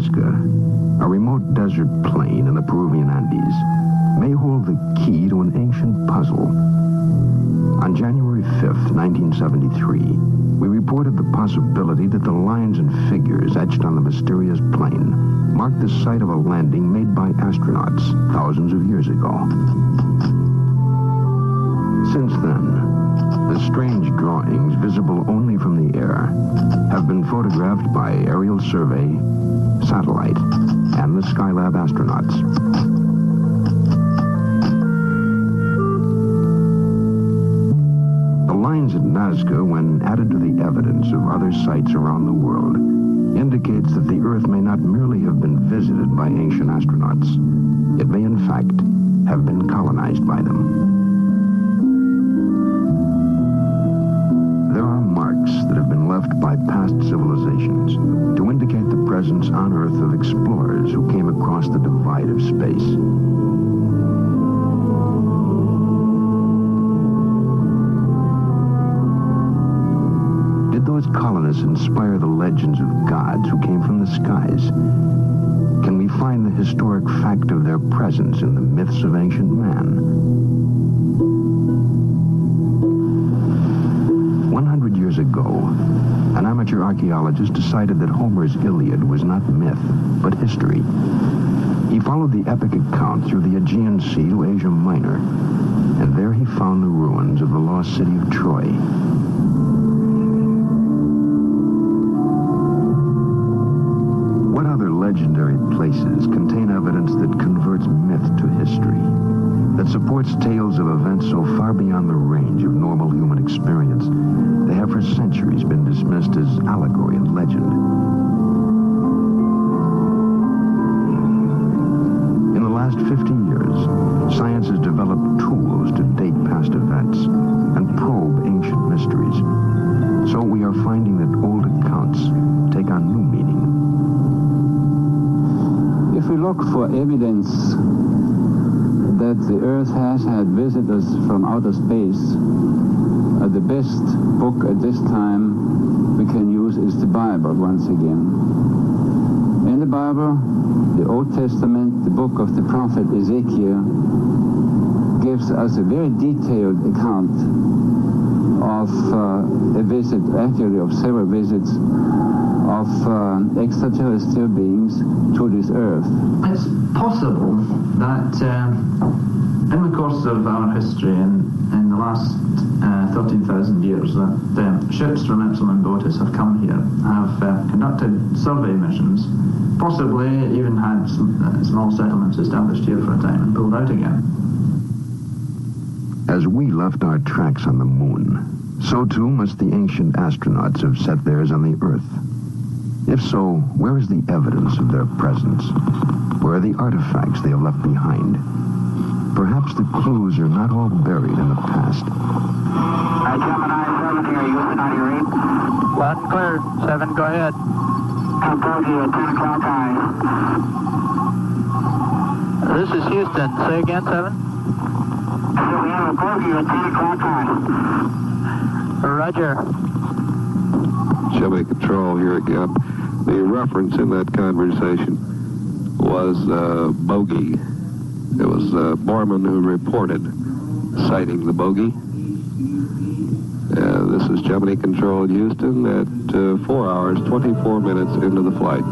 Nazca, a remote desert plain in the Peruvian Andes, may hold the key to an ancient puzzle. On January 5th, 1973, we reported the possibility that the lines and figures etched on the mysterious plain marked the site of a landing made by astronauts thousands of years ago. Since then, the strange drawings, visible only from the air, have been photographed by aerial survey, satellite, and the Skylab astronauts. The lines at Nazca, when added to the evidence of other sites around the world, indicates that the Earth may not merely have been visited by ancient astronauts. It may, in fact, have been colonized by them. There are marks that have been left by past civilizations to indicate the presence on Earth of explorers who came across the divide of space. Did those colonists inspire the legends of gods who came from the skies? Can we find the historic fact of their presence in the myths of ancient man? 100 years ago, an amateur archaeologist decided that Homer's Iliad was not myth, but history. He followed the epic account through the Aegean Sea to Asia Minor, and there he found the ruins of the lost city of Troy. What other legendary places contain evidence that converts myth to history, that supports tales of events so far beyond the range of normal human experience they have for centuries been dismissed as allegory and legend? In the last 50 years, science has developed tools to date past events and probe ancient mysteries. So we are finding that old accounts take on new meaning. If we look for evidence that the Earth has had visitors from outer space, the best book at this time we can use is the Bible once again. In the Bible, the Old Testament, the book of the prophet Ezekiel, gives us a very detailed account of a visit, actually of several visits, of extraterrestrial beings to this Earth. It's possible that in the course of our history in the last 13,000 years that ships from Epsilon Botis have come here, have conducted survey missions, possibly even had small settlements established here for a time and pulled out again. As we left our tracks on the moon, so too must the ancient astronauts have set theirs on the Earth. If so, where is the evidence of their presence? Where are the artifacts they have left behind? Perhaps the clues are not all buried in the past. Gemini 7 here, Houston on your 8. Loud and clear. 7, go ahead. Bogey at 10 o'clock high. This is Houston. Say again, 7. So we have a bogey at 10 o'clock high. Roger. Chevy Control here again. The reference in that conversation was bogey. It was Borman who reported sighting the bogey. This is Gemini Control Houston at 4 hours, 24 minutes into the flight.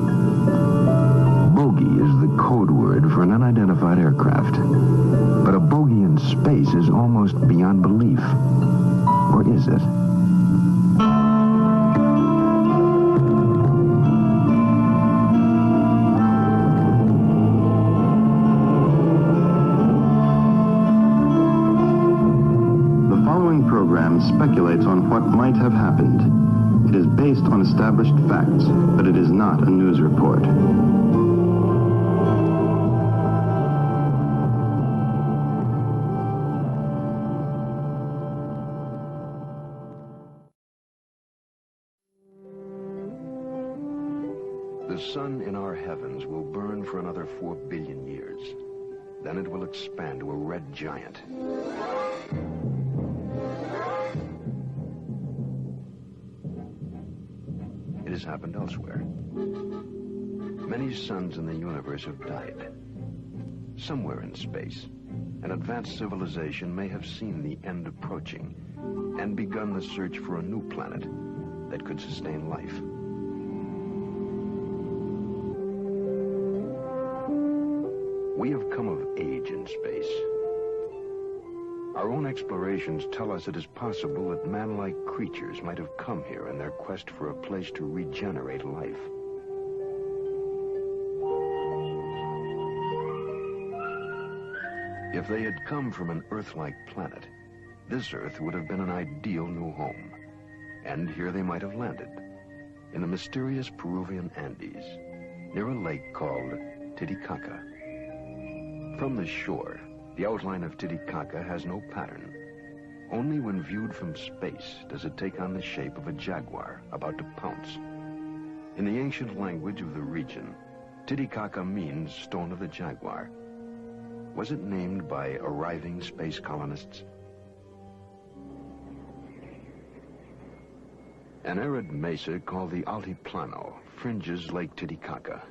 Bogey is the code word for an unidentified aircraft. But a bogey in space is almost beyond belief. Or is it? Speculates on what might have happened. It is based on established facts, but it is not a news report. The sun in our heavens will burn for another 4 billion years. Then it will expand to a red giant. It has happened elsewhere. Many suns in the universe have died. Somewhere in space, an advanced civilization may have seen the end approaching and begun the search for a new planet that could sustain life. We have come of age in space. Our own explorations tell us it is possible that man-like creatures might have come here in their quest for a place to regenerate life. If they had come from an Earth-like planet, this Earth would have been an ideal new home. And here they might have landed, in the mysterious Peruvian Andes, near a lake called Titicaca. From the shore, the outline of Titicaca has no pattern. Only when viewed from space does it take on the shape of a jaguar about to pounce. In the ancient language of the region, Titicaca means Stone of the Jaguar. Was it named by arriving space colonists? An arid mesa called the Altiplano fringes Lake Titicaca.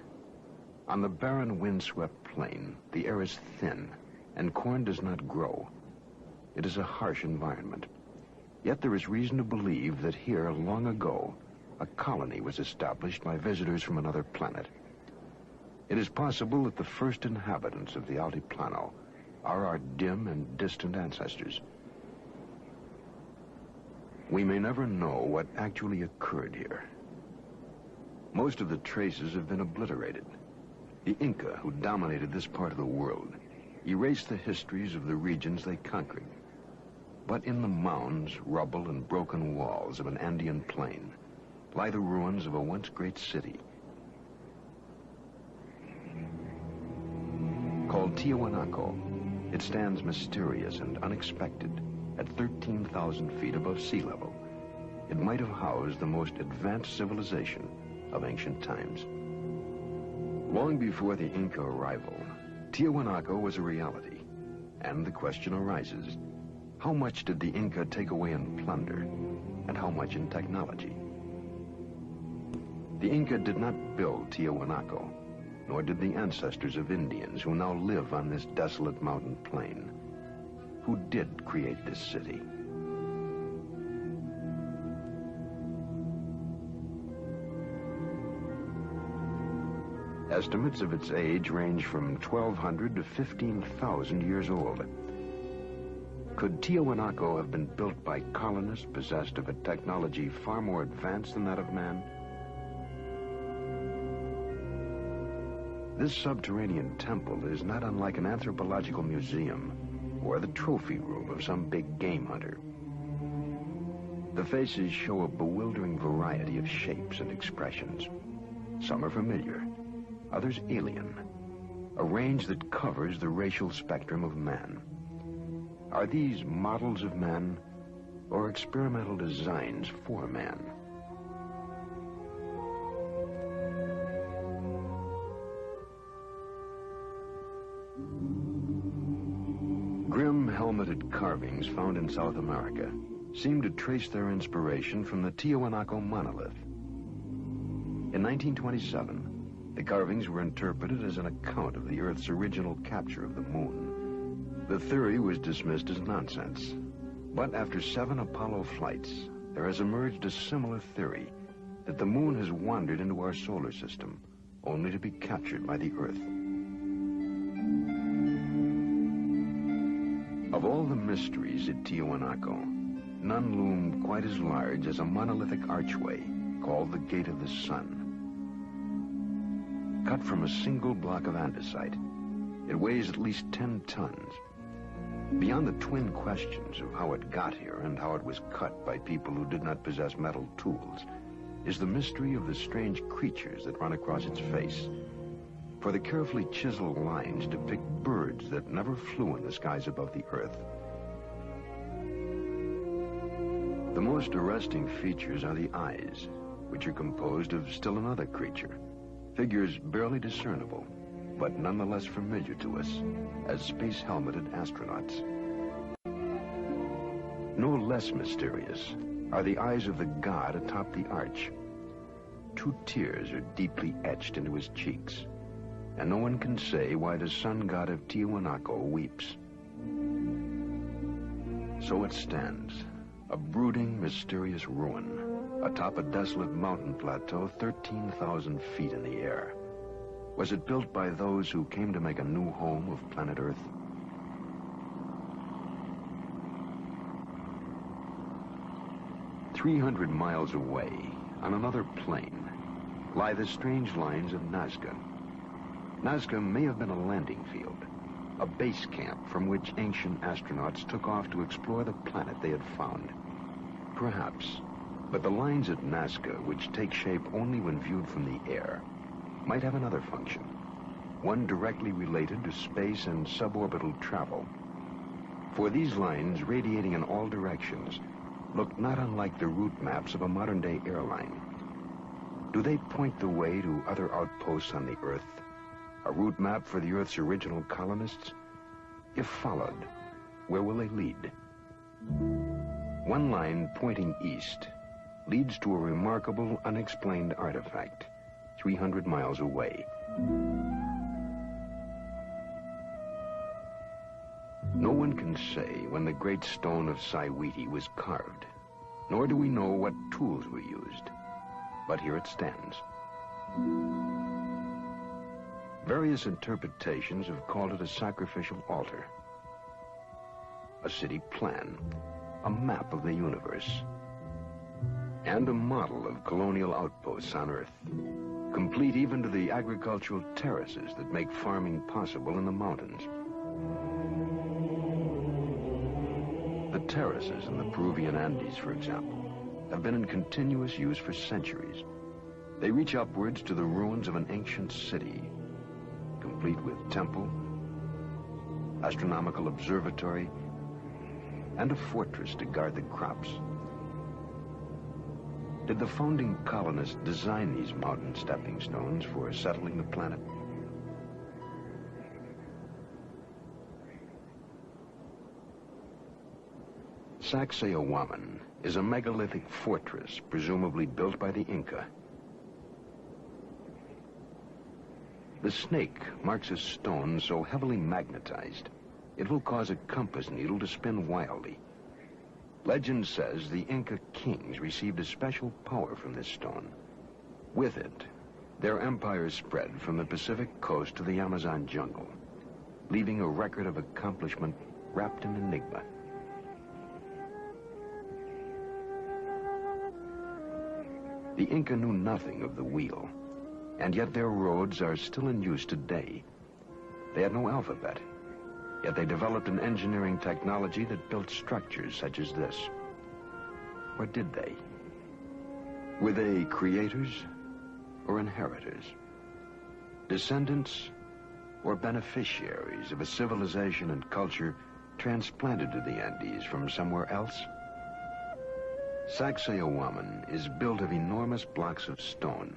On the barren, windswept plain, the air is thin, and corn does not grow. It is a harsh environment. Yet there is reason to believe that here, long ago, a colony was established by visitors from another planet. It is possible that the first inhabitants of the Altiplano are our dim and distant ancestors. We may never know what actually occurred here. Most of the traces have been obliterated. The Inca, who dominated this part of the world, erased the histories of the regions they conquered. But in the mounds, rubble, and broken walls of an Andean plain lie the ruins of a once great city. Called Tiahuanaco, it stands mysterious and unexpected at 13,000 feet above sea level. It might have housed the most advanced civilization of ancient times. Long before the Inca arrival, Tiahuanaco was a reality, and the question arises, how much did the Inca take away in plunder, and how much in technology? The Inca did not build Tiahuanaco, nor did the ancestors of Indians who now live on this desolate mountain plain. Who did create this city? Estimates of its age range from 1,200 to 15,000 years old. Could Tiahuanaco have been built by colonists possessed of a technology far more advanced than that of man? This subterranean temple is not unlike an anthropological museum or the trophy room of some big game hunter. The faces show a bewildering variety of shapes and expressions. Some are familiar, others alien, a range that covers the racial spectrum of man. Are these models of man or experimental designs for man? Grim helmeted carvings found in South America seem to trace their inspiration from the Tiahuanaco monolith. In 1927, the carvings were interpreted as an account of the Earth's original capture of the moon. The theory was dismissed as nonsense, but after 7 Apollo flights, there has emerged a similar theory that the moon has wandered into our solar system, only to be captured by the Earth. Of all the mysteries at Tiahuanaco, none loom quite as large as a monolithic archway called the Gate of the Sun. Cut from a single block of andesite, it weighs at least 10 tons. Beyond the twin questions of how it got here and how it was cut by people who did not possess metal tools, is the mystery of the strange creatures that run across its face. For the carefully chiseled lines depict birds that never flew in the skies above the Earth. The most arresting features are the eyes, which are composed of still another creature, figures barely discernible, but nonetheless familiar to us as space-helmeted astronauts. No less mysterious are the eyes of the god atop the arch. 2 tears are deeply etched into his cheeks, and no one can say why the sun god of Tiwanaku weeps. So it stands, a brooding, mysterious ruin, atop a desolate mountain plateau 13,000 feet in the air. Was it built by those who came to make a new home of planet Earth? "300 miles away, on another plane, lie the strange lines of Nazca. Nazca may have been a landing field, a base camp from which ancient astronauts took off to explore the planet they had found. Perhaps, but the lines at Nazca, which take shape only when viewed from the air, might have another function, one directly related to space and suborbital travel. For these lines, radiating in all directions, look not unlike the route maps of a modern-day airline. Do they point the way to other outposts on the Earth? A route map for the Earth's original colonists? If followed, where will they lead? One line pointing east leads to a remarkable, unexplained artifact, 300 miles away. No one can say when the great stone of Saiwiti was carved, nor do we know what tools were used. But here it stands. Various interpretations have called it a sacrificial altar, a city plan, a map of the universe, and a model of colonial outposts on Earth, complete even to the agricultural terraces that make farming possible in the mountains. The terraces in the Peruvian Andes, for example, have been in continuous use for centuries. They reach upwards to the ruins of an ancient city, complete with temple, astronomical observatory, and a fortress to guard the crops. Did the founding colonists design these mountain stepping stones for settling the planet? Sacsayhuaman is a megalithic fortress presumably built by the Inca. The snake marks a stone so heavily magnetized, it will cause a compass needle to spin wildly. Legend says the Inca kings received a special power from this stone. With it, their empire spread from the Pacific coast to the Amazon jungle, leaving a record of accomplishment wrapped in enigma. The Inca knew nothing of the wheel, and yet their roads are still in use today. They had no alphabet, yet they developed an engineering technology that built structures such as this. Or did they? Were they creators or inheritors? Descendants or beneficiaries of a civilization and culture transplanted to the Andes from somewhere else? Sacsayhuaman is built of enormous blocks of stone,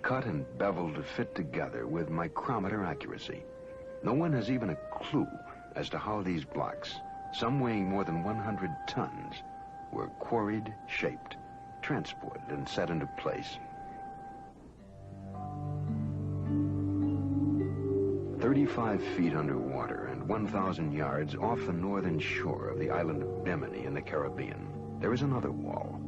cut and beveled to fit together with micrometer accuracy. No one has even a clue as to how these blocks, some weighing more than 100 tons, were quarried, shaped, transported, and set into place. 35 feet underwater and 1,000 yards off the northern shore of the island of Bimini in the Caribbean, there is another wall.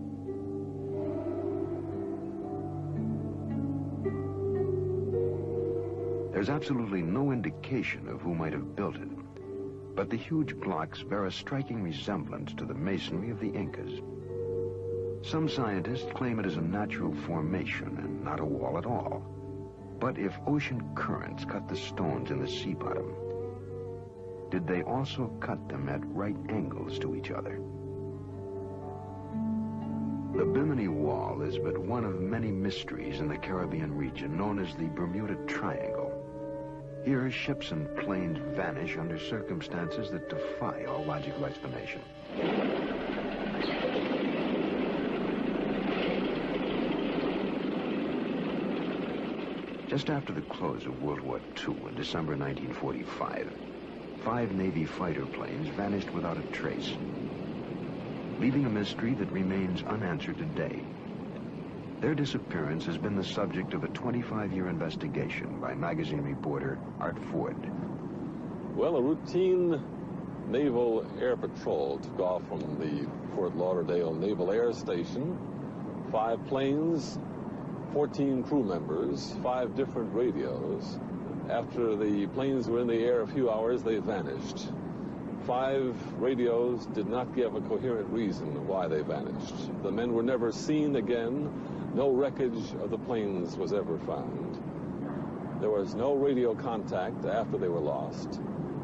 There's absolutely no indication of who might have built it, but the huge blocks bear a striking resemblance to the masonry of the Incas. Some scientists claim it is a natural formation and not a wall at all. But if ocean currents cut the stones in the sea bottom, did they also cut them at right angles to each other? The Bimini Wall is but one of many mysteries in the Caribbean region known as the Bermuda Triangle. Here, ships and planes vanish under circumstances that defy all logical explanation. Just after the close of World War II in December 1945, 5 Navy fighter planes vanished without a trace, leaving a mystery that remains unanswered today. Their disappearance has been the subject of a 25-year investigation by magazine reporter Art Ford. Well, a routine naval air patrol took off from the Fort Lauderdale Naval Air Station. 5 planes, 14 crew members, 5 different radios. After the planes were in the air a few hours, they vanished. 5 radios did not give a coherent reason why they vanished. The men were never seen again. No wreckage of the planes was ever found. There was no radio contact after they were lost.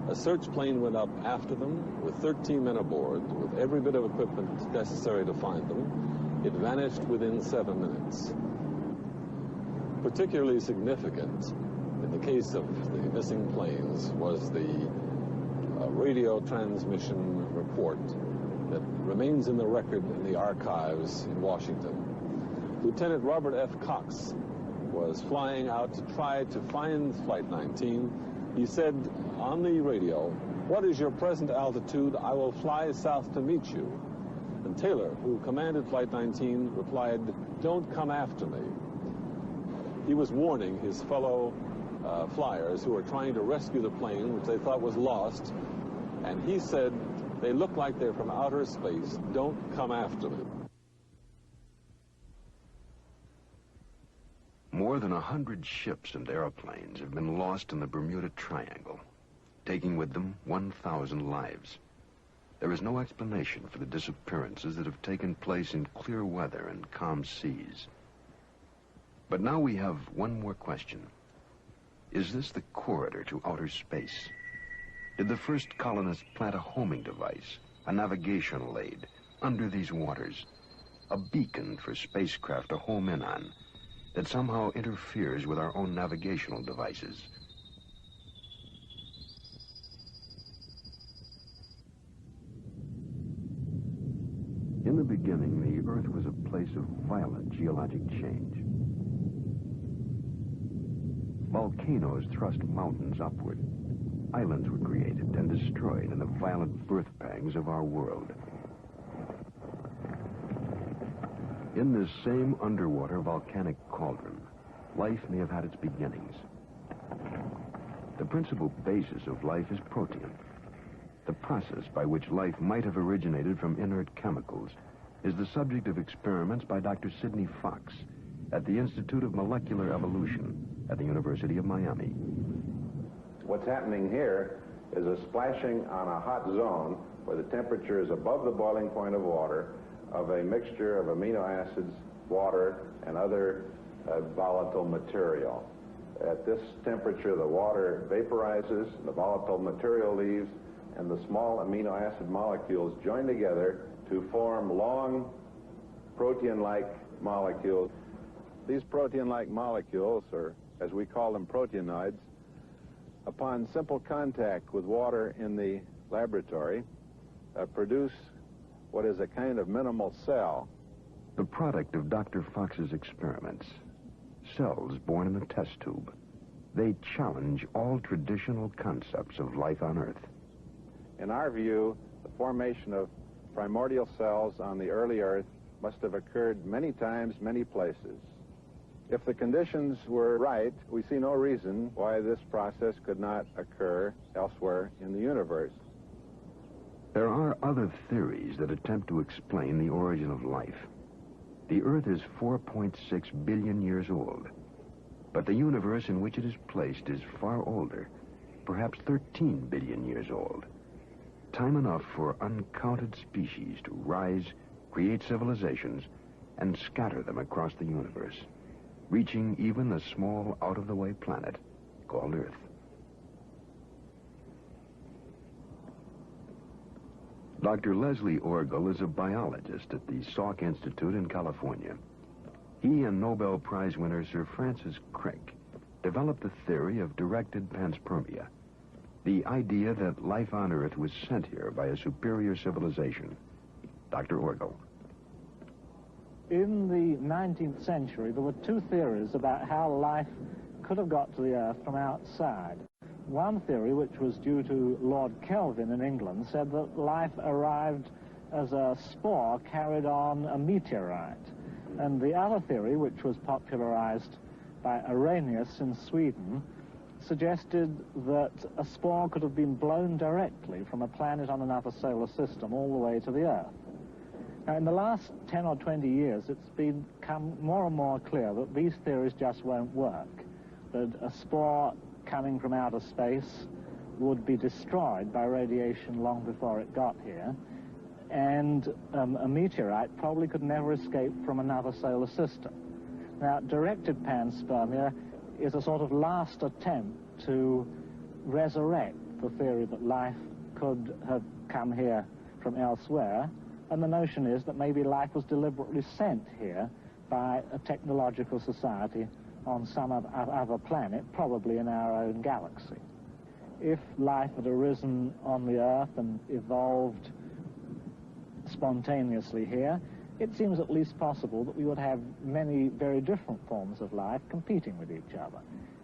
A search plane went up after them with 13 men aboard, with every bit of equipment necessary to find them. It vanished within 7 minutes. Particularly significant in the case of the missing planes was the radio transmission report that remains in the record in the archives in Washington. Lieutenant Robert F. Cox was flying out to try to find Flight 19. He said on the radio, "What is your present altitude? I will fly south to meet you." And Taylor, who commanded Flight 19, replied, "Don't come after me." He was warning his fellow flyers who were trying to rescue the plane, which they thought was lost, and he said, "They look like they're from outer space. Don't come after me." More than 100 ships and airplanes have been lost in the Bermuda Triangle, taking with them 1,000 lives. There is no explanation for the disappearances that have taken place in clear weather and calm seas. But now we have one more question. Is this the corridor to outer space? Did the first colonists plant a homing device, a navigational aid, under these waters? A beacon for spacecraft to home in on that somehow interferes with our own navigational devices? In the beginning, the Earth was a place of violent geologic change. Volcanoes thrust mountains upward. Islands were created and destroyed in the violent birth pangs of our world. In this same underwater volcanic cauldron, life may have had its beginnings. The principal basis of life is protein. The process by which life might have originated from inert chemicals is the subject of experiments by Dr. Sidney Fox at the Institute of Molecular Evolution at the University of Miami. What's happening here is a splashing on a hot zone where the temperature is above the boiling point of water of a mixture of amino acids, water, and other volatile material. At this temperature, the water vaporizes, the volatile material leaves, and the small amino acid molecules join together to form long protein-like molecules. These protein-like molecules, or as we call them, proteinoids, upon simple contact with water in the laboratory, produce what is a kind of minimal cell. The product of Dr. Fox's experiments, cells born in a test tube. They challenge all traditional concepts of life on Earth. In our view, the formation of primordial cells on the early Earth must have occurred many times, many places. If the conditions were right, we see no reason why this process could not occur elsewhere in the universe. There are other theories that attempt to explain the origin of life. The Earth is 4.6 billion years old, but the universe in which it is placed is far older, perhaps 13 billion years old. Time enough for uncounted species to rise, create civilizations, and scatter them across the universe, reaching even the small, out-of-the-way planet called Earth. Dr. Leslie Orgel is a biologist at the Salk Institute in California. He and Nobel Prize winner Sir Francis Crick developed the theory of directed panspermia, the idea that life on Earth was sent here by a superior civilization. Dr. Orgel. In the 19th century, there were 2 theories about how life could have got to the Earth from outside. One theory, which was due to Lord Kelvin in England, said that life arrived as a spore carried on a meteorite. And the other theory, which was popularized by Arrhenius in Sweden, suggested that a spore could have been blown directly from a planet on another solar system all the way to the Earth. Now, in the last 10 or 20 years, it's become more and more clear that these theories just won't work, that a spore coming from outer space would be destroyed by radiation long before it got here, and a meteorite probably could never escape from another solar system. Now, directed panspermia is a sort of last attempt to resurrect the theory that life could have come here from elsewhere, and the notion is that maybe life was deliberately sent here by a technological society on some other planet, probably in our own galaxy. If life had arisen on the Earth and evolved spontaneously here, it seems at least possible that we would have many very different forms of life competing with each other.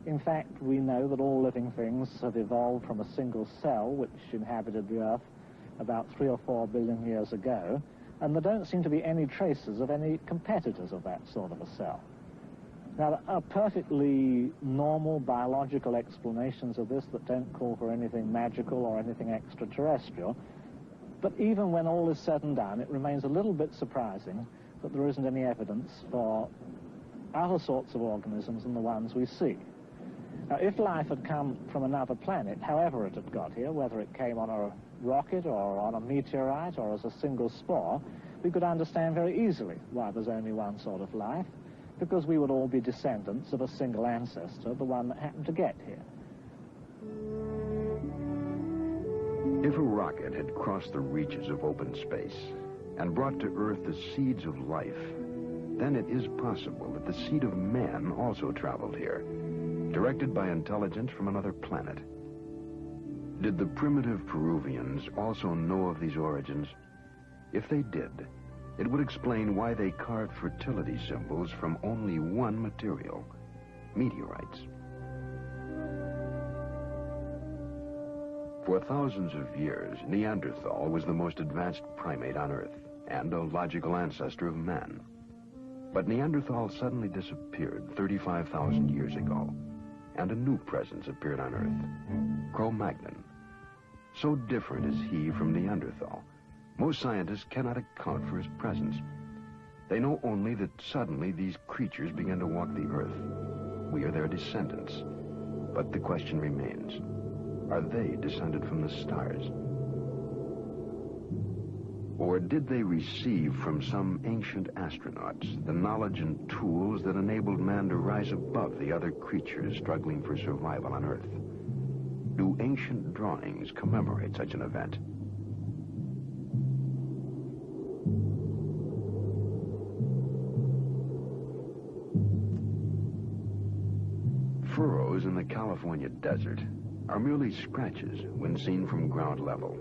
In fact, we know that all living things have evolved from a single cell which inhabited the Earth about 3 or 4 billion years ago, and there don't seem to be any traces of any competitors of that sort of a cell. Now, there are perfectly normal biological explanations of this that don't call for anything magical or anything extraterrestrial, but even when all is said and done, it remains a little bit surprising that there isn't any evidence for other sorts of organisms than the ones we see. Now, if life had come from another planet, however it had got here, whether it came on a rocket or on a meteorite or as a single spore, we could understand very easily why there's only one sort of life, because we would all be descendants of a single ancestor, the one that happened to get here. If a rocket had crossed the reaches of open space and brought to Earth the seeds of life, then it is possible that the seed of man also traveled here, directed by intelligence from another planet. Did the primitive Peruvians also know of these origins? If they did, it would explain why they carved fertility symbols from only one material, meteorites. For thousands of years, Neanderthal was the most advanced primate on Earth and a logical ancestor of man. But Neanderthal suddenly disappeared 35,000 years ago, and a new presence appeared on Earth, Cro-Magnon. So different is he from Neanderthal, most scientists cannot account for his presence. They know only that suddenly these creatures began to walk the Earth. We are their descendants. But the question remains, are they descended from the stars? Or did they receive from some ancient astronauts the knowledge and tools that enabled man to rise above the other creatures struggling for survival on Earth? Do ancient drawings commemorate such an event? Furrows in the California desert are merely scratches when seen from ground level.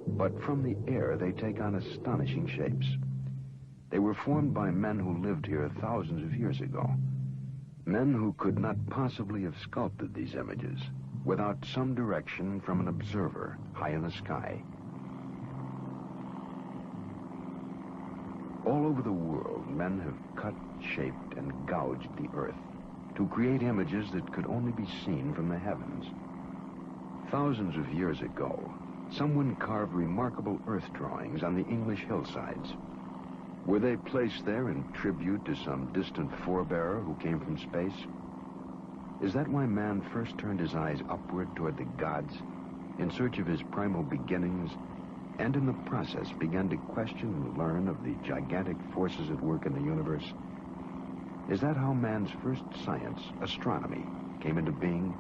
But from the air, they take on astonishing shapes. They were formed by men who lived here thousands of years ago. Men who could not possibly have sculpted these images without some direction from an observer high in the sky. All over the world, men have cut, shaped, and gouged the Earth to create images that could only be seen from the heavens. Thousands of years ago, someone carved remarkable earth drawings on the English hillsides. Were they placed there in tribute to some distant forebearer who came from space? Is that why man first turned his eyes upward toward the gods in search of his primal beginnings, and in the process began to question and learn of the gigantic forces at work in the universe? Is that how man's first science, astronomy, came into being?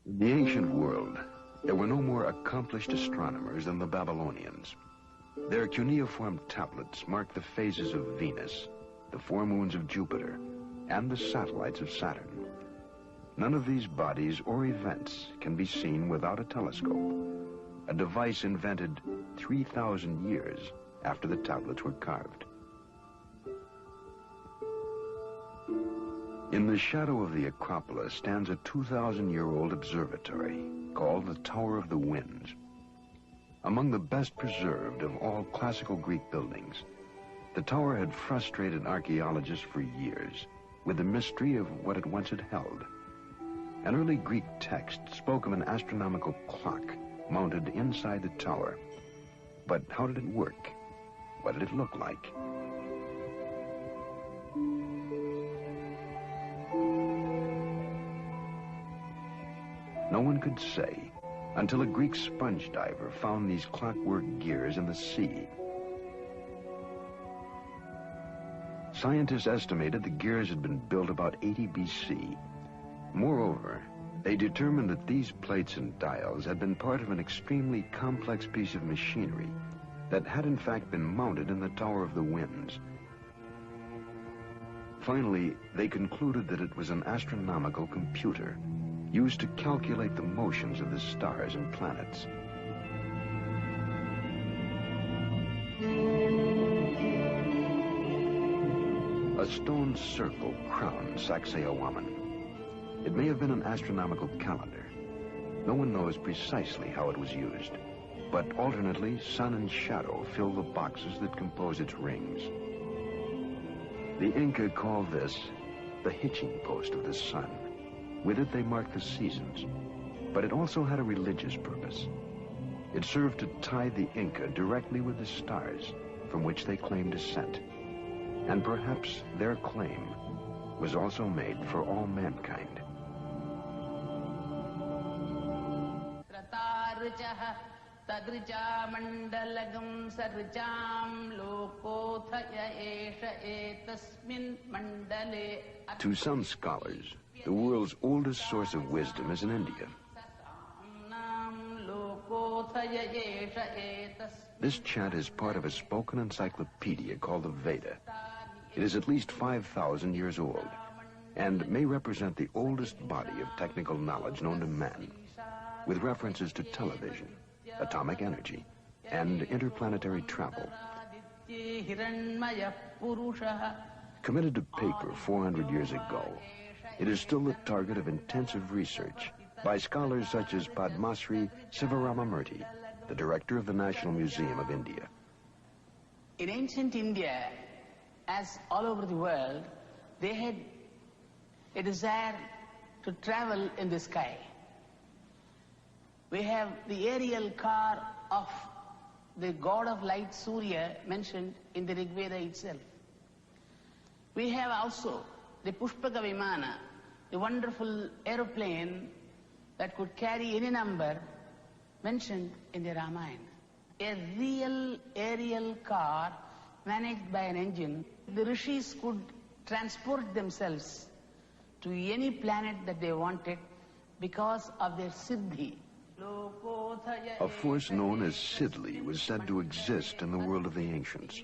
In the ancient world, there were no more accomplished astronomers than the Babylonians. Their cuneiform tablets mark the phases of Venus, the 4 moons of Jupiter, and the satellites of Saturn. None of these bodies or events can be seen without a telescope, a device invented 3,000 years after the tablets were carved. In the shadow of the Acropolis stands a 2,000-year-old observatory called the Tower of the Winds. Among the best preserved of all classical Greek buildings, the tower had frustrated archaeologists for years with the mystery of what it once had held. An early Greek text spoke of an astronomical clock mounted inside the tower. But how did it work? What did it look like? No one could say until a Greek sponge diver found these clockwork gears in the sea. Scientists estimated the gears had been built about 80 BC. Moreover, they determined that these plates and dials had been part of an extremely complex piece of machinery that had in fact been mounted in the Tower of the Winds. Finally, they concluded that it was an astronomical computer used to calculate the motions of the stars and planets. A stone circle crowned Sacsayhuaman. It may have been an astronomical calendar. No one knows precisely how it was used, but alternately sun and shadow fill the boxes that compose its rings. The Inca called this the hitching post of the sun. With it they marked the seasons, but it also had a religious purpose. It served to tie the Inca directly with the stars from which they claimed descent. And perhaps their claim was also made for all mankind. To some scholars, the world's oldest source of wisdom is in India. This chant is part of a spoken encyclopedia called the Veda. It is at least 5,000 years old and may represent the oldest body of technical knowledge known to man, with references to television, atomic energy, and interplanetary travel. Committed to paper 400 years ago, it is still the target of intensive research by scholars such as Padmasri Sivaramamurthy, the director of the National Museum of India. In ancient India, as all over the world, they had a desire to travel in the sky. We have the aerial car of the god of light, Surya, mentioned in the Rig Veda itself. We have also the Pushpaka Vimana, the wonderful aeroplane that could carry any number, mentioned in the Ramayana. A real aerial car managed by an engine. The rishis could transport themselves to any planet that they wanted because of their siddhi. A force known as Sidli was said to exist in the world of the ancients.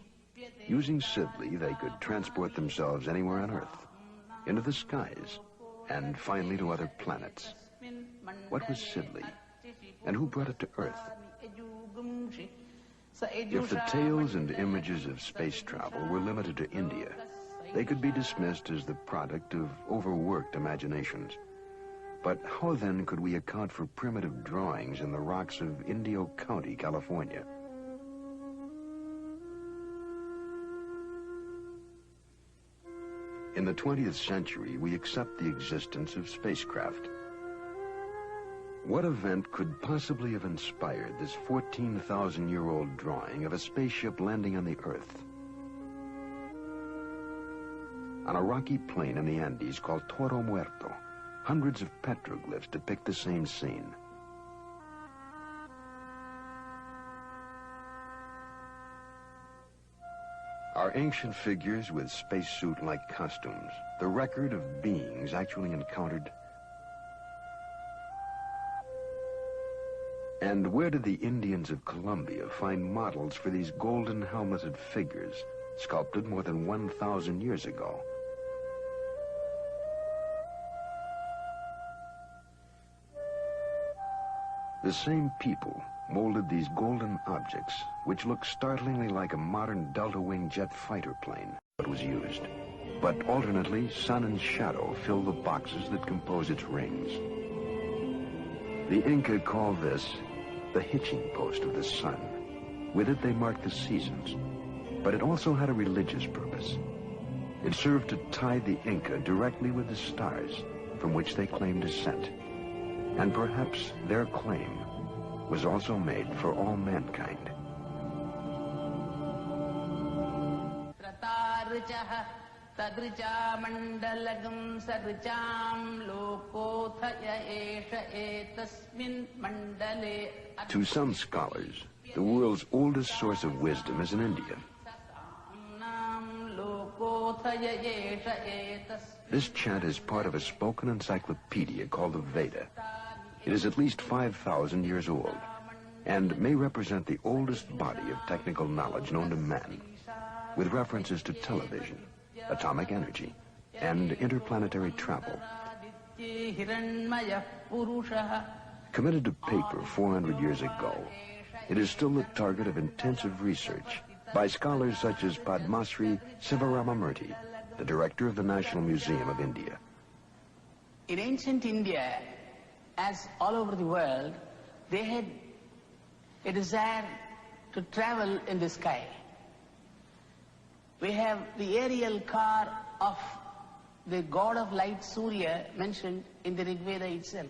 Using Sidli, they could transport themselves anywhere on Earth, into the skies, and finally to other planets. What was Sidli, and who brought it to Earth? If the tales and images of space travel were limited to India, they could be dismissed as the product of overworked imaginations. But how then could we account for primitive drawings in the rocks of Indio County, California? In the 20th century, we accept the existence of spacecraft. What event could possibly have inspired this 14,000-year-old drawing of a spaceship landing on the Earth? On a rocky plain in the Andes called Toro Muerto, hundreds of petroglyphs depict the same scene. Are ancient figures with spacesuit-like costumes the record of beings actually encountered? And where did the Indians of Colombia find models for these golden helmeted figures sculpted more than 1,000 years ago? The same people molded these golden objects, which look startlingly like a modern delta-wing jet fighter plane. It was used, but alternately sun and shadow fill the boxes that compose its rings. The Inca called this the hitching post of the sun. With it, they marked the seasons. But it also had a religious purpose. It served to tie the Inca directly with the stars, from which they claimed descent. And perhaps their claim was also made for all mankind. To some scholars, the world's oldest source of wisdom is in India. This chant is part of a spoken encyclopedia called the Veda. It is at least 5,000 years old and may represent the oldest body of technical knowledge known to man, with references to television, atomic energy, and interplanetary travel. Committed to paper 400 years ago, it is still the target of intensive research by scholars such as Padmasri Sivaramamurthy, the director of the National Museum of India. In ancient India, as all over the world, they had a desire to travel in the sky. We have the aerial car of the god of light, Surya, mentioned in the Rig Veda itself.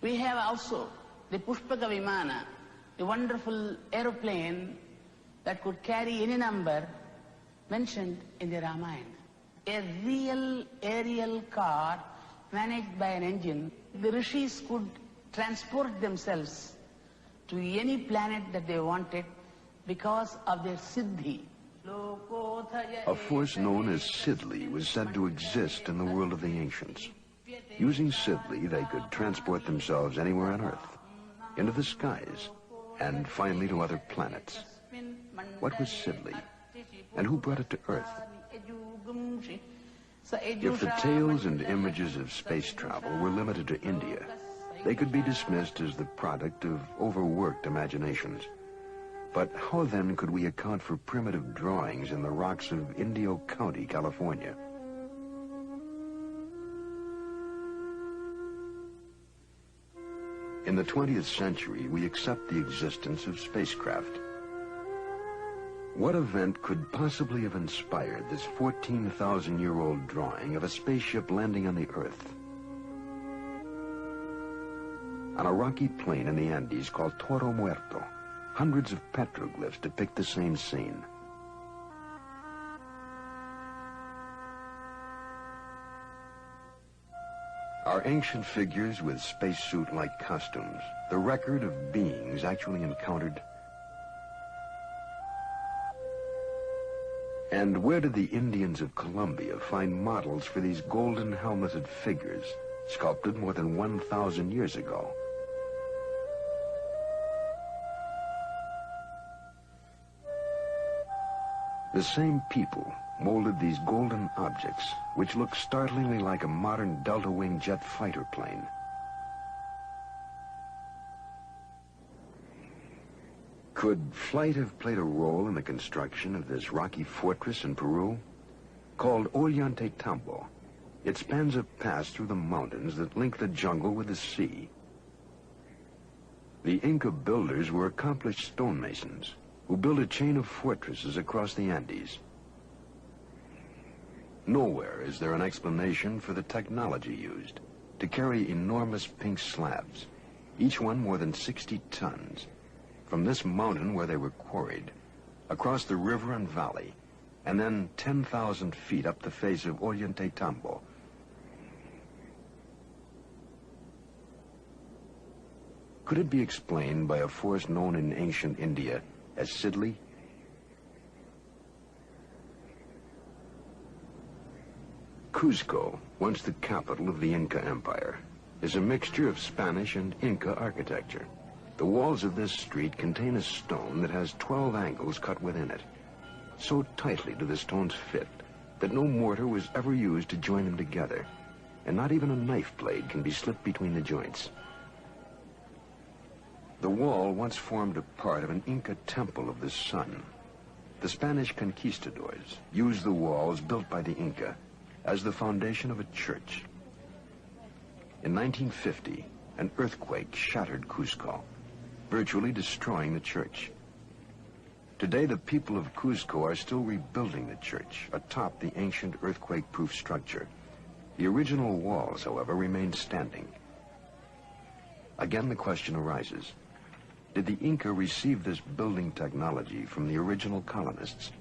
We have also the Pushpaka Vimana, a wonderful aeroplane that could carry any number, mentioned in the Ramayana. A real aerial car managed by an engine. The rishis could transport themselves to any planet that they wanted because of their siddhi. A force known as Sidli was said to exist in the world of the ancients. Using Sidli, they could transport themselves anywhere on Earth, into the skies, and finally to other planets. What was Sidli, and who brought it to Earth? If the tales and images of space travel were limited to India, they could be dismissed as the product of overworked imaginations. But how then could we account for primitive drawings in the rocks of Indio County, California? In the 20th century, we accept the existence of spacecraft. What event could possibly have inspired this 14,000-year-old drawing of a spaceship landing on the Earth? On a rocky plain in the Andes called Toro Muerto, hundreds of petroglyphs depict the same scene. Are ancient figures with spacesuit-like costumes the record of beings actually encountered? And where did the Indians of Colombia find models for these golden helmeted figures, sculpted more than 1,000 years ago? The same people molded these golden objects, which look startlingly like a modern delta-wing jet fighter plane. Could flight have played a role in the construction of this rocky fortress in Peru? Called Ollantaytambo, it spans a pass through the mountains that link the jungle with the sea. The Inca builders were accomplished stonemasons who built a chain of fortresses across the Andes. Nowhere is there an explanation for the technology used to carry enormous pink slabs, each one more than 60 tons, from this mountain where they were quarried, across the river and valley, and then 10,000 feet up the face of Ollantaytambo. Could it be explained by a force known in ancient India as Sidli? Cuzco, once the capital of the Inca Empire, is a mixture of Spanish and Inca architecture. The walls of this street contain a stone that has 12 angles cut within it. So tightly do the stones fit that no mortar was ever used to join them together, and not even a knife blade can be slipped between the joints. The wall once formed a part of an Inca temple of the sun. The Spanish conquistadors used the walls built by the Inca as the foundation of a church. In 1950, an earthquake shattered Cuzco, virtually destroying the church. Today, the people of Cuzco are still rebuilding the church atop the ancient earthquake-proof structure. The original walls, however, remain standing. Again, the question arises, did the Inca receive this building technology from the original colonists?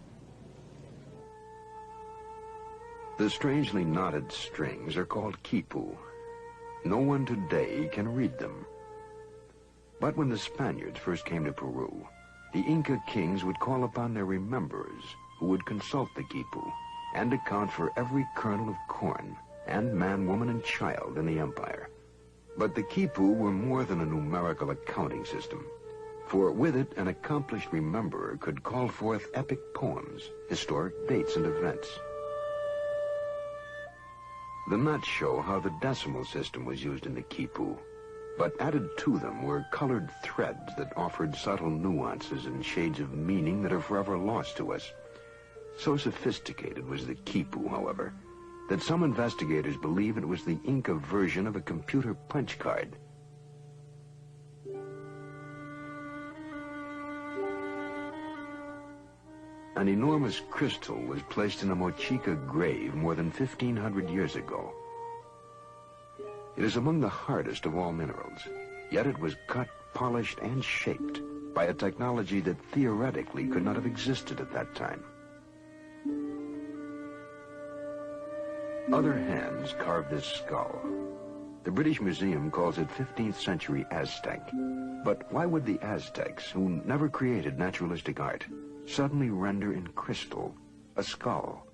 The strangely knotted strings are called quipu. No one today can read them. But when the Spaniards first came to Peru, the Inca kings would call upon their rememberers who would consult the quipu and account for every kernel of corn and man, woman, and child in the empire. But the quipu were more than a numerical accounting system, for with it an accomplished rememberer could call forth epic poems, historic dates, and events. The nuts show how the decimal system was used in the quipu, but added to them were colored threads that offered subtle nuances and shades of meaning that are forever lost to us. So sophisticated was the quipu, however, that some investigators believe it was the Inca version of a computer punch card. An enormous crystal was placed in a Mochica grave more than 1,500 years ago. It is among the hardest of all minerals, yet it was cut, polished, and shaped by a technology that theoretically could not have existed at that time. Other hands carved this skull. The British Museum calls it 15th century Aztec. But why would the Aztecs, who never created naturalistic art, suddenly render in crystal a skull?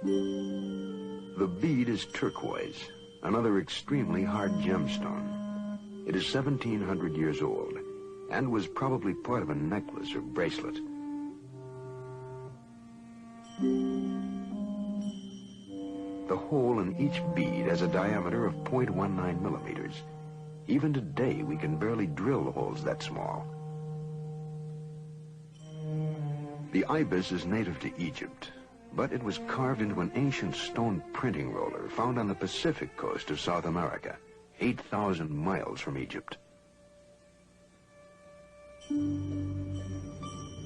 The bead is turquoise, another extremely hard gemstone. It is 1,700 years old and was probably part of a necklace or bracelet. The hole in each bead has a diameter of 0.19 millimeters. Even today, we can barely drill holes that small. The ibis is native to Egypt, but it was carved into an ancient stone printing roller found on the Pacific coast of South America, 8,000 miles from Egypt.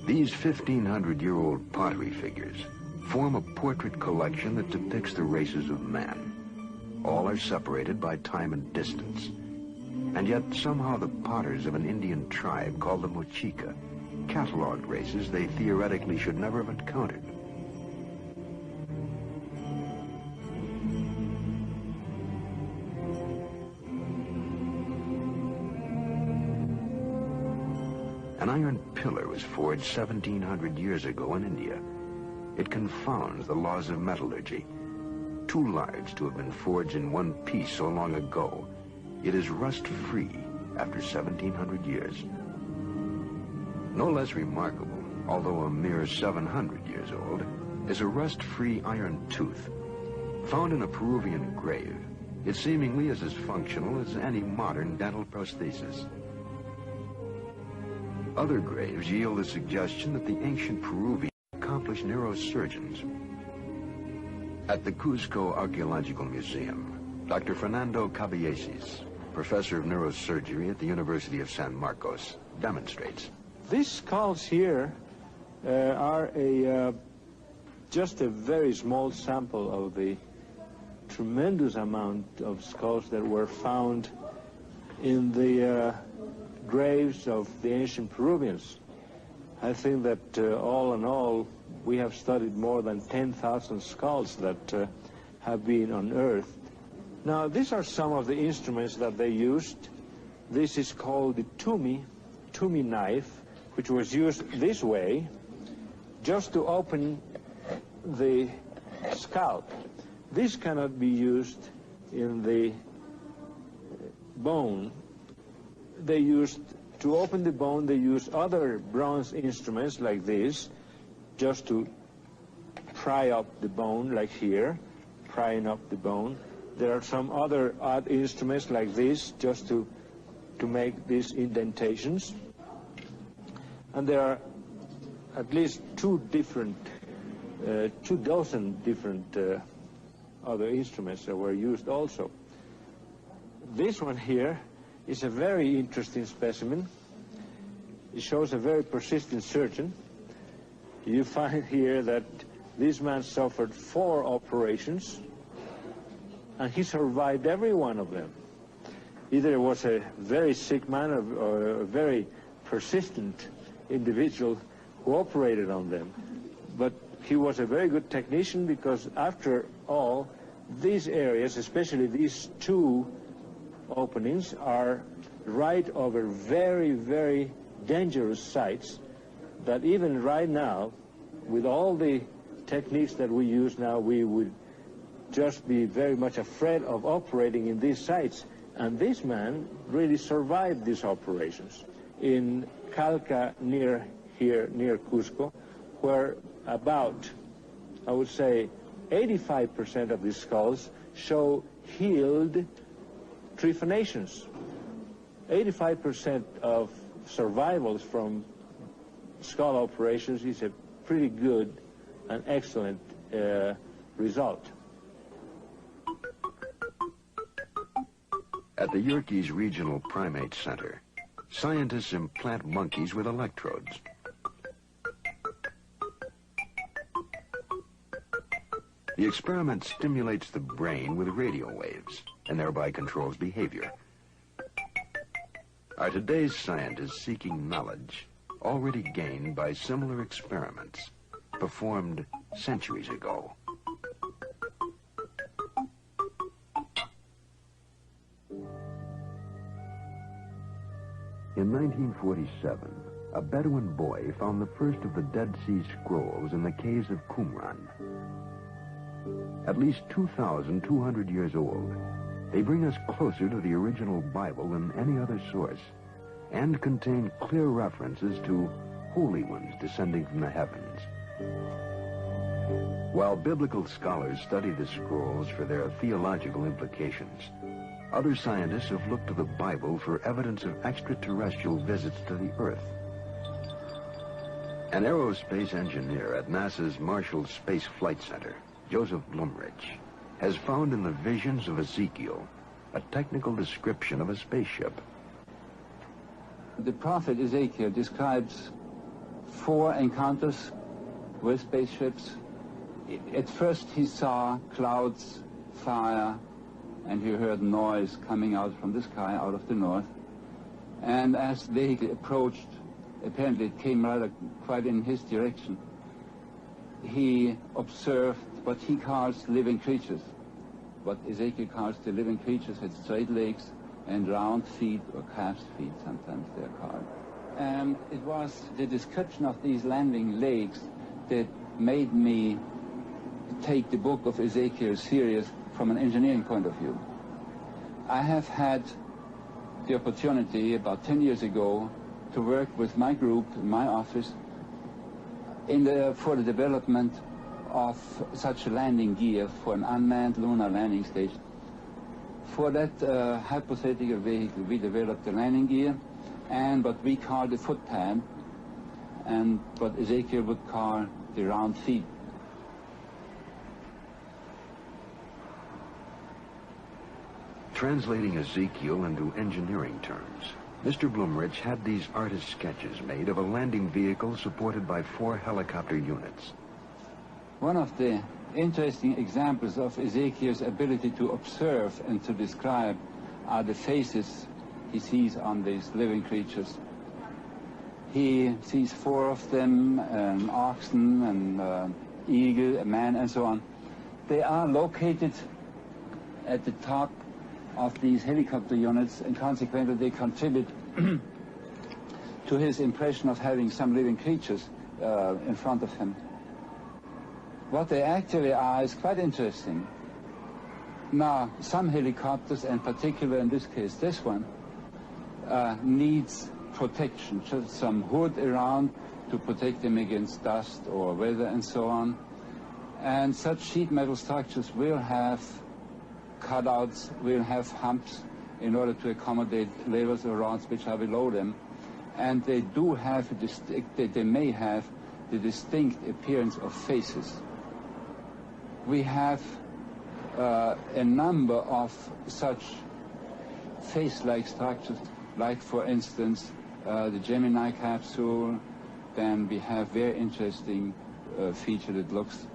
These 1,500-year-old pottery figures form a portrait collection that depicts the races of man. All are separated by time and distance. And yet somehow the potters of an Indian tribe called the Mochica cataloged races they theoretically should never have encountered. An iron pillar was forged 1,700 years ago in India. It confounds the laws of metallurgy. Too large to have been forged in one piece so long ago, it is rust-free after 1,700 years. No less remarkable, although a mere 700 years old, is a rust-free iron tooth. Found in a Peruvian grave, it seemingly is as functional as any modern dental prosthesis. Other graves yield the suggestion that the ancient Peruvians accomplished neurosurgeons. At the Cuzco Archaeological Museum, Dr. Fernando Caballesi, professor of neurosurgery at the University of San Marcos, demonstrates. These skulls here are just a very small sample of the tremendous amount of skulls that were found in the graves of the ancient Peruvians. I think that all in all, we have studied more than 10,000 skulls that have been unearthed. Now, these are some of the instruments that they used. This is called the tumi knife, which was used this way just to open the scalp. This cannot be used in the bone. They used, to open the bone, they used other bronze instruments like this, just to pry up the bone, like here, prying up the bone. There are some other odd instruments like this, just to make these indentations. And there are at least 2 dozen different other instruments that were used also. This one here is a very interesting specimen. It shows a very persistent surgeon. You find here that this man suffered 4 operations, and he survived every one of them. Either it was a very sick man or a very persistent individual who operated on them. But he was a very good technician, because after all, these areas, especially these 2 openings, are right over very, very dangerous sites that even right now, with all the techniques that we use now, we would just be very much afraid of operating in these sites. And this man really survived these operations in Calca, near here, near Cusco, where about, I would say, 85% of the skulls show healed trephanations. 85% of survivals from skull operations is a pretty good and excellent result. At the Yerkes Regional Primate Center, scientists implant monkeys with electrodes. The experiment stimulates the brain with radio waves and thereby controls behavior. Are today's scientists seeking knowledge already gained by similar experiments performed centuries ago? In 1947, a Bedouin boy found the first of the Dead Sea Scrolls in the caves of Qumran. At least 2,200 years old, they bring us closer to the original Bible than any other source, and contain clear references to holy ones descending from the heavens. While biblical scholars study the scrolls for their theological implications, other scientists have looked to the Bible for evidence of extraterrestrial visits to the Earth. An aerospace engineer at NASA's Marshall Space Flight Center, Joseph Blumrich, has found in the visions of Ezekiel a technical description of a spaceship. The prophet Ezekiel describes 4 encounters with spaceships. At first he saw clouds, fire, and he heard noise coming out from the sky, out of the north. And as the vehicle approached, apparently it came rather quite in his direction, he observed what he calls living creatures. What Ezekiel calls the living creatures had straight legs and round feet, or calf's feet, sometimes they're called. And it was the description of these landing legs that made me take the book of Ezekiel serious from an engineering point of view. I have had the opportunity about 10 years ago to work with my group in my office for the development of such a landing gear for an unmanned lunar landing station. For that hypothetical vehicle, we developed the landing gear and what we call the footpad, and what Ezekiel would call the round feet. Translating Ezekiel into engineering terms, Mr. Blumrich had these artist sketches made of a landing vehicle supported by 4 helicopter units. One of the interesting examples of Ezekiel's ability to observe and to describe are the faces he sees on these living creatures. He sees 4 of them, an oxen, an eagle, a man, and so on. They are located at the top of these helicopter units, and consequently they contribute to his impression of having some living creatures in front of him. What they actually are is quite interesting. Now, some helicopters, and particularly in this case this one, needs protection, just some hood around to protect them against dust or weather and so on. And such sheet metal structures will have cutouts, will have humps in order to accommodate levels or rods which are below them. And they do have they may have the distinct appearance of faces. We have a number of such face-like structures, like, for instance, the Gemini capsule. Then we have very interesting feature that looks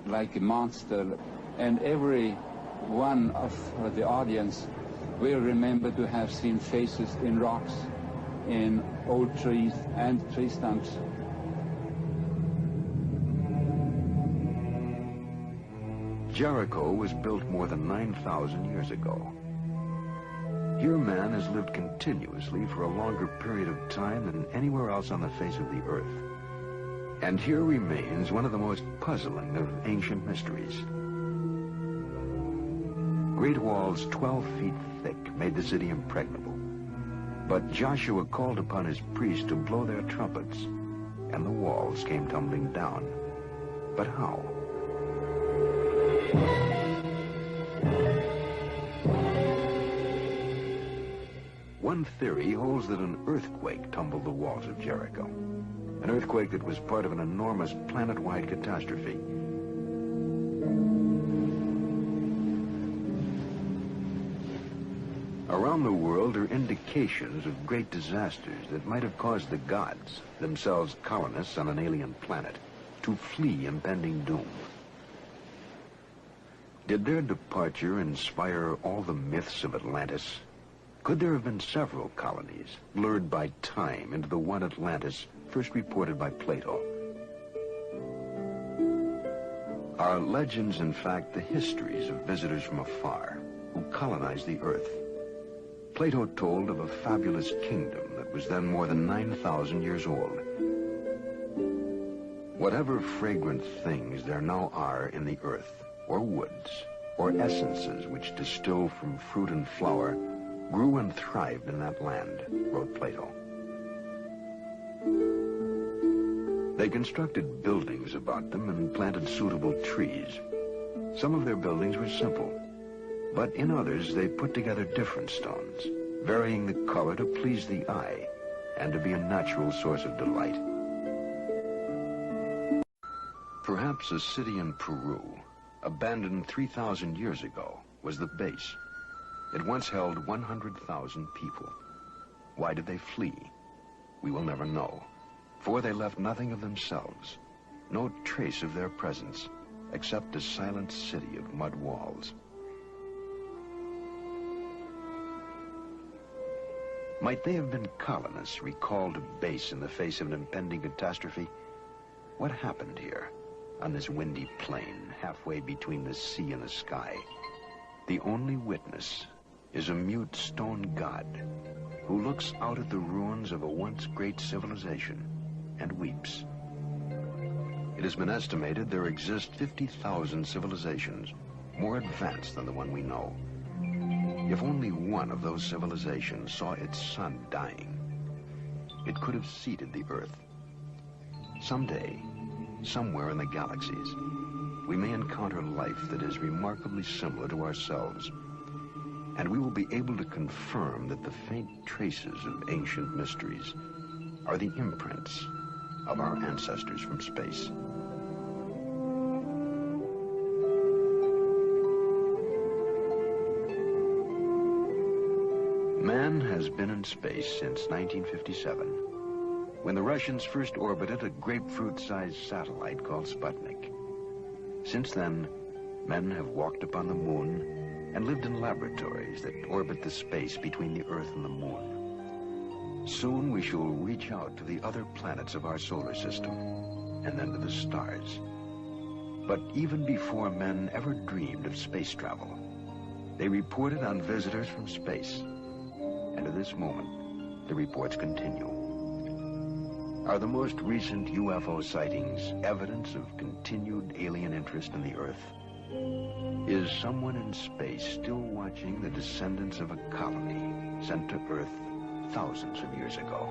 like a monster. And every one of the audience will remember to have seen faces in rocks, in old trees and tree stumps. Jericho was built more than 9,000 years ago. Here man has lived continuously for a longer period of time than anywhere else on the face of the earth. And here remains one of the most puzzling of ancient mysteries. Great walls 12 feet thick made the city impregnable. But Joshua called upon his priests to blow their trumpets, and the walls came tumbling down. But how? One theory holds that an earthquake tumbled the walls of Jericho. An earthquake that was part of an enormous planet-wide catastrophe. Around the world are indications of great disasters that might have caused the gods, themselves colonists on an alien planet, to flee impending doom. Did their departure inspire all the myths of Atlantis? Could there have been several colonies, blurred by time into the one Atlantis first reported by Plato? Are legends, in fact, the histories of visitors from afar who colonized the earth? Plato told of a fabulous kingdom that was then more than 9,000 years old. Whatever fragrant things there now are in the earth, or woods, or essences which distill from fruit and flower, grew and thrived in that land, wrote Plato. They constructed buildings about them and planted suitable trees. Some of their buildings were simple, but in others they put together different stones, varying the color to please the eye and to be a natural source of delight. Perhaps a city in Peru, abandoned 3,000 years ago, was the base. It once held 100,000 people. Why did they flee? We will never know, for they left nothing of themselves, no trace of their presence, except a silent city of mud walls. Might they have been colonists recalled to base in the face of an impending catastrophe? What happened here, on this windy plain, halfway between the sea and the sky? The only witness is a mute stone god who looks out at the ruins of a once great civilization and weeps. It has been estimated there exist 50,000 civilizations, more advanced than the one we know. If only one of those civilizations saw its sun dying, it could have seeded the earth. Someday, somewhere in the galaxies, we may encounter life that is remarkably similar to ourselves, and we will be able to confirm that the faint traces of ancient mysteries are the imprints of our ancestors from space. Man has been in space since 1957, when the Russians first orbited a grapefruit-sized satellite called Sputnik. Since then, men have walked upon the moon and lived in laboratories that orbit the space between the Earth and the moon. Soon we shall reach out to the other planets of our solar system, and then to the stars. But even before men ever dreamed of space travel, they reported on visitors from space. And to this moment, the reports continue. Are the most recent UFO sightings evidence of continued alien interest in the Earth? Is someone in space still watching the descendants of a colony sent to Earth thousands of years ago?